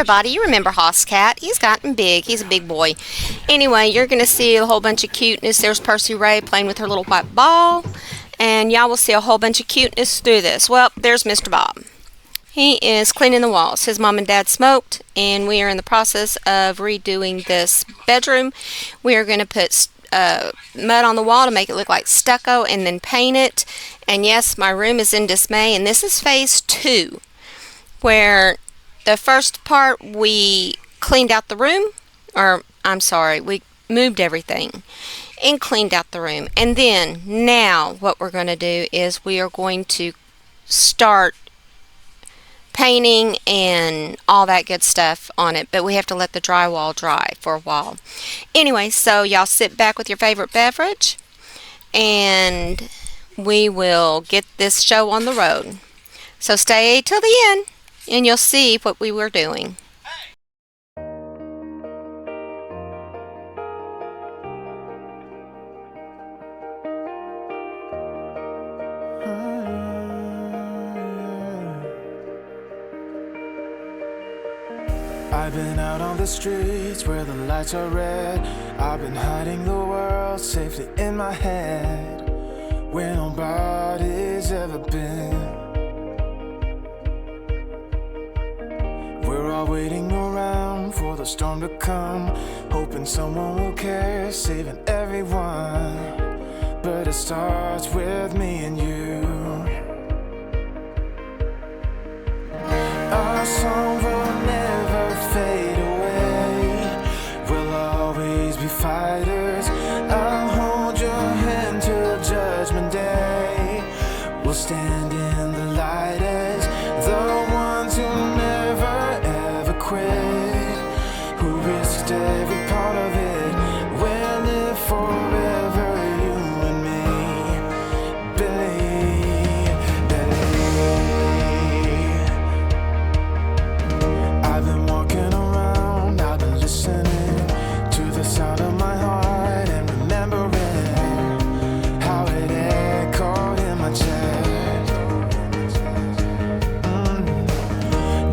everybody, you remember Hoss Cat. He's gotten big. He's a big boy. Anyway, you're going to see a whole bunch of cuteness. There's Percy Ray playing with her little white ball. And y'all will see a whole bunch of cuteness through this. Well, there's Mr. Bob. He is cleaning the walls. His mom and dad smoked, and we are in the process of redoing this bedroom. We are going to put mud on the wall to make it look like stucco and then paint it. And yes, my room is in dismay, and this is phase 2, where the first part we cleaned out the room, or I'm sorry, we moved everything and cleaned out the room. And then now what we're going to do is we are going to start painting and all that good stuff on it, but we have to let the drywall dry for a while. Anyway, so y'all sit back with your favorite beverage and we will get this show on the road. So stay till the end and you'll see what we were doing. I've been out on the streets where the lights are red. I've been hiding the world safely in my head, where nobody's ever been. We're all waiting around for the storm to come, hoping someone will care, saving everyone. But it starts with me and you. Our song will never fade away. We'll always be fighters. I'll hold your hand till Judgment Day. We'll stand in the light as the ones who never ever quit, who risked every part of it. We'll live forever, you and me. Believe, believe. I've been walking around, I've been listening to the sound of my heart and remembering how it echoed in my chest.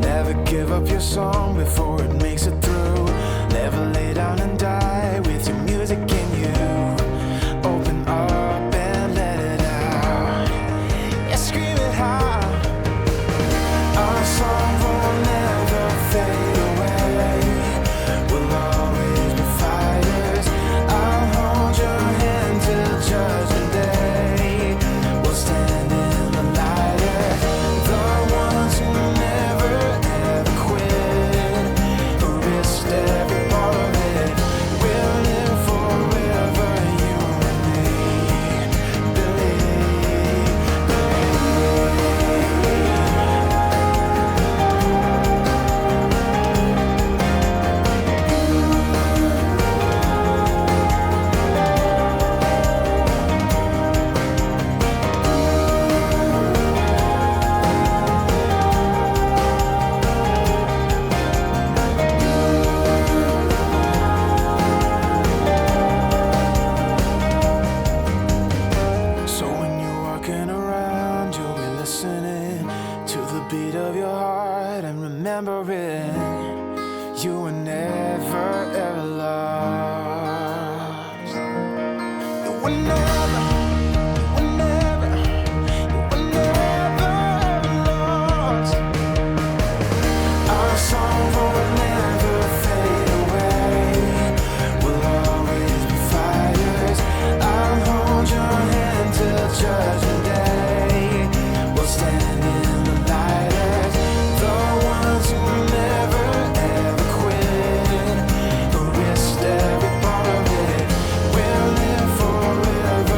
Never give up your song before it makes it through. Never lay down and die with your music in you. Open up and let it out. Yeah, scream it high. Our song will never fade away. We'll always be fighters. I'll hold your hand till Judgment Day. We'll stand in the light as the ones who never ever quit, who risked every part of it. We'll live forever, you and me. Believe, so when you're walking around, you'll be listening to the beat of your heart and remembering you were never ever lost. You were never, you were never, you were never ever lost. Our song will never fade away. We'll always be fighters. I'll hold your hand till Judgment Day. We'll stand in the light as the ones who never ever quit, who risked every part of it. We'll live forever,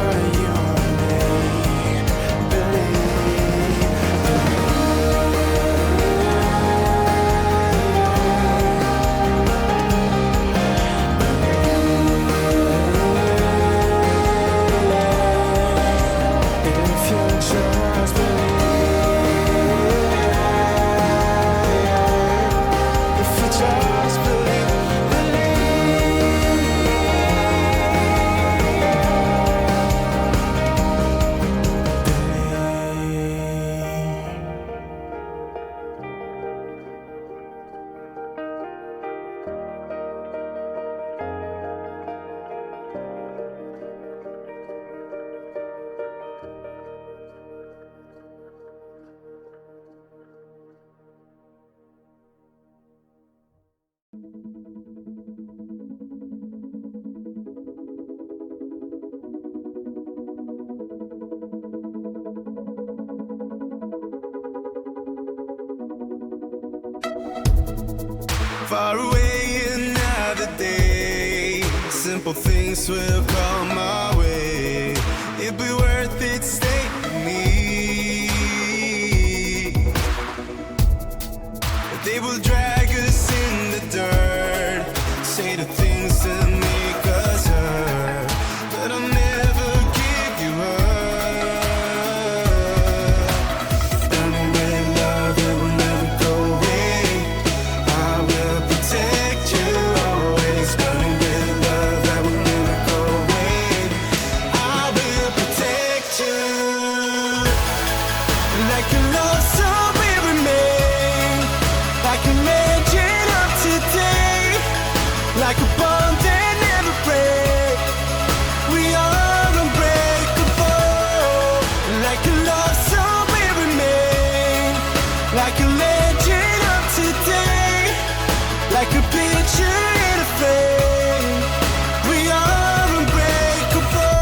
far away another day. Simple things will come my way. It'd be worth it, stay with me. They will drag us in the dirt, say the things that make us hurt, but I'll never give you up. Burning with love, it will never go away. I will protect you always. Burning with love, that will never go away. I will protect you. Like a love song we remain, like a legend of today, like a bond that never breaks. We are unbreakable. Like a love song we remain, like a legend of today, like a picture in a frame. We are unbreakable.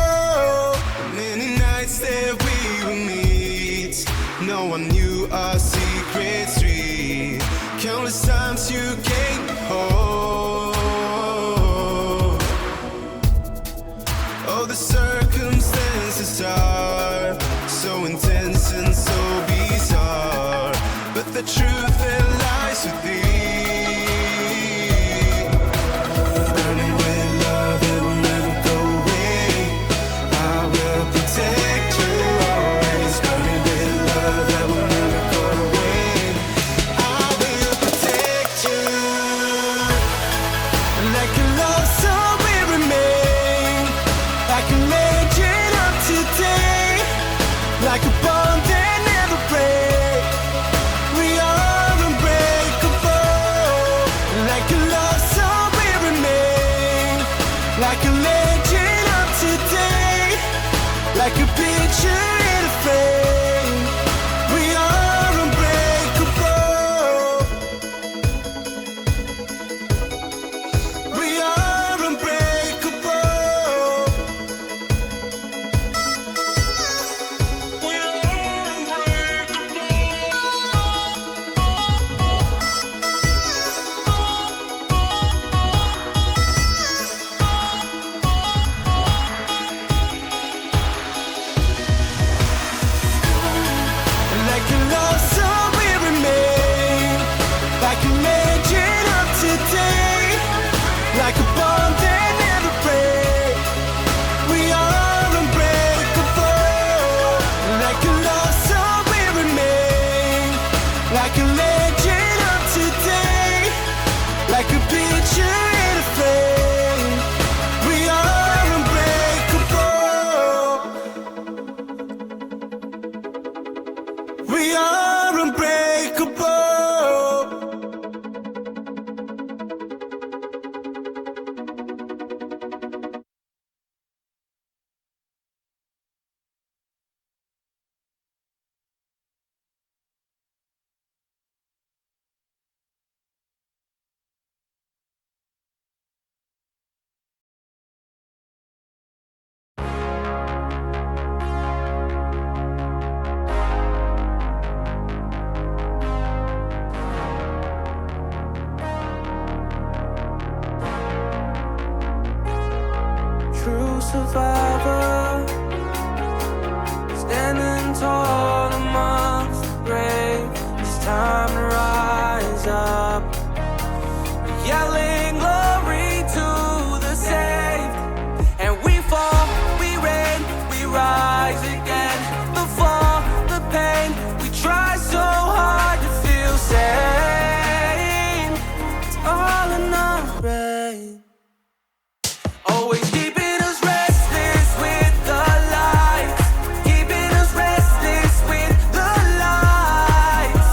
Many nights that we will meet, no one knew our secret street. Countless times you came home. Oh, the circumstances are so intense and so bizarre, but the truth that lies within. Burning with love, it will never go away. I will protect you always. Burning with love, that will never go away. I will protect you. Like a love song we remain, like a legend of today, like a bond that never breaks. We are unbreakable. Like a love song we remain, like a legend of today, like a picture in a frame. We are unbreakable. We are unbreakable. We are like a love song we remain, like a legend of today, like a bond that never breaks. We are unbreakable. Like a love song we remain, like a legend of today, like a picture in a frame. We are unbreakable. We are unbreakable. True survivor, standing tall amongst the brave. It's time to rise up, yelling glory to the saved. And we fall, we reign, we rise again. The fall, the pain, we try so hard to feel sane. It's all in our brain, always keeping us restless with the lights, keeping us restless with the lights.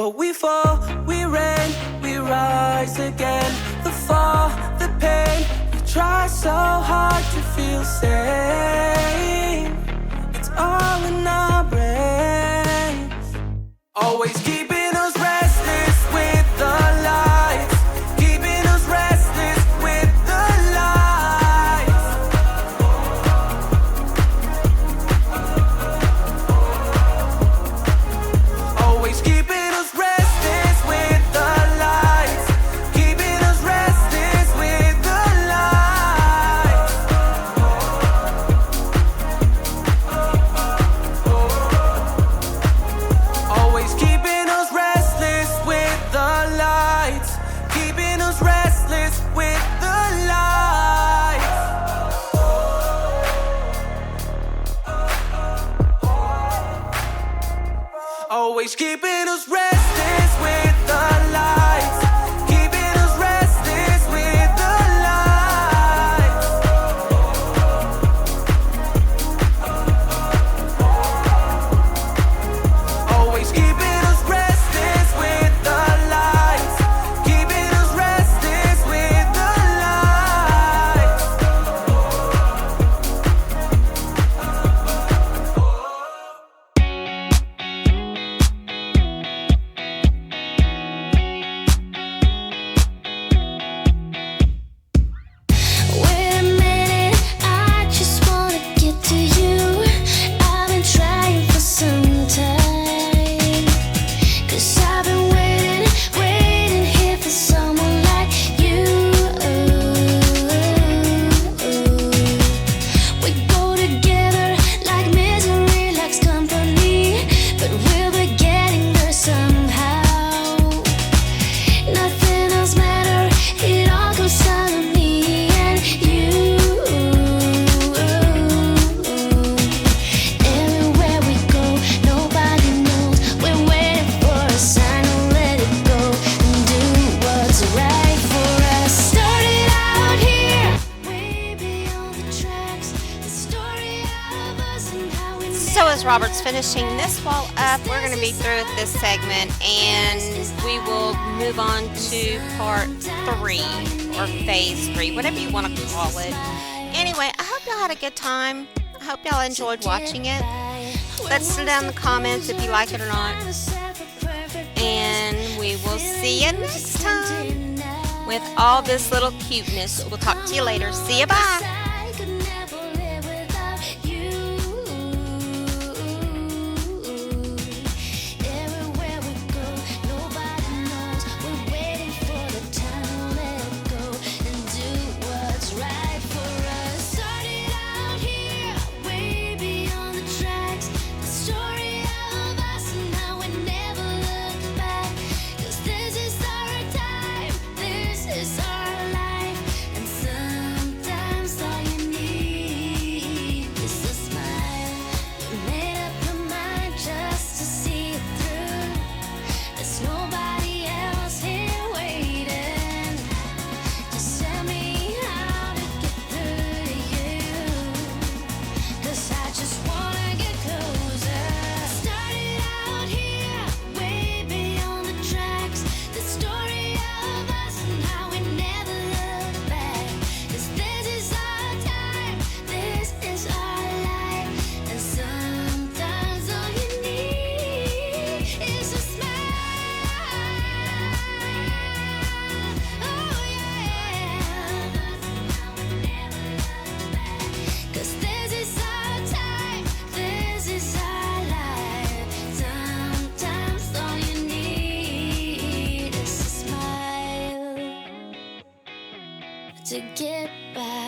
But we fall, we rain, we rise again. The fall, the pain, we try so hard to feel sane. It's all in our brains, always keeping us restless with the lights, keeping us restless with the lights. Always keeping us restless with the lights, keeping us restless with the lights. Always keeping us restless with the lights, keeping us restless with the lights. Always keeping us restless with the lights, keeping us restless with the lights. Always keeping us restless with the lights, keeping us restless with the lights. Wait a minute, I just wanna get to you. I've been trying for some time, 'cause I've been waiting here for someone like you. We go together like misery likes company, but we'll be getting there somehow. Nothing else matters, it all comes down to me and you. Everywhere we go, nobody knows. We're waiting for a sign to let it go and do what's right for us. Started out here, way beyond the tracks. The story of us and how we So as Robert's finishing this wall up, we're going to be through with this segment, and we will move on to part 3 or phase 3, whatever you want to call it. Anyway, I hope y'all had a good time. I hope y'all enjoyed watching it. Let's send down in the comments if you like it or not, and we will see you next time with all this little cuteness. We'll talk to you later. See you, bye. I could never live without you. Everywhere we go, nobody knows. We're waiting for the time to let it go and do what's right for us. Started out here, way beyond the tracks. The story of us and how we never look back. 'Cause this is our time, this is our life, and sometimes all you need is a smile. You made up your mind just to see it through. There's nobody else here waiting. Just tell me how to get through to you, 'cause I just wanna get closer. Started out here, way beyond the tracks. The story of us and how we never look back. 'Cause this is our time, this is our life, and sometimes all you need is a smile. Oh yeah. 'Cause this is our time, this is our life. Sometimes all you need is a smile to get by.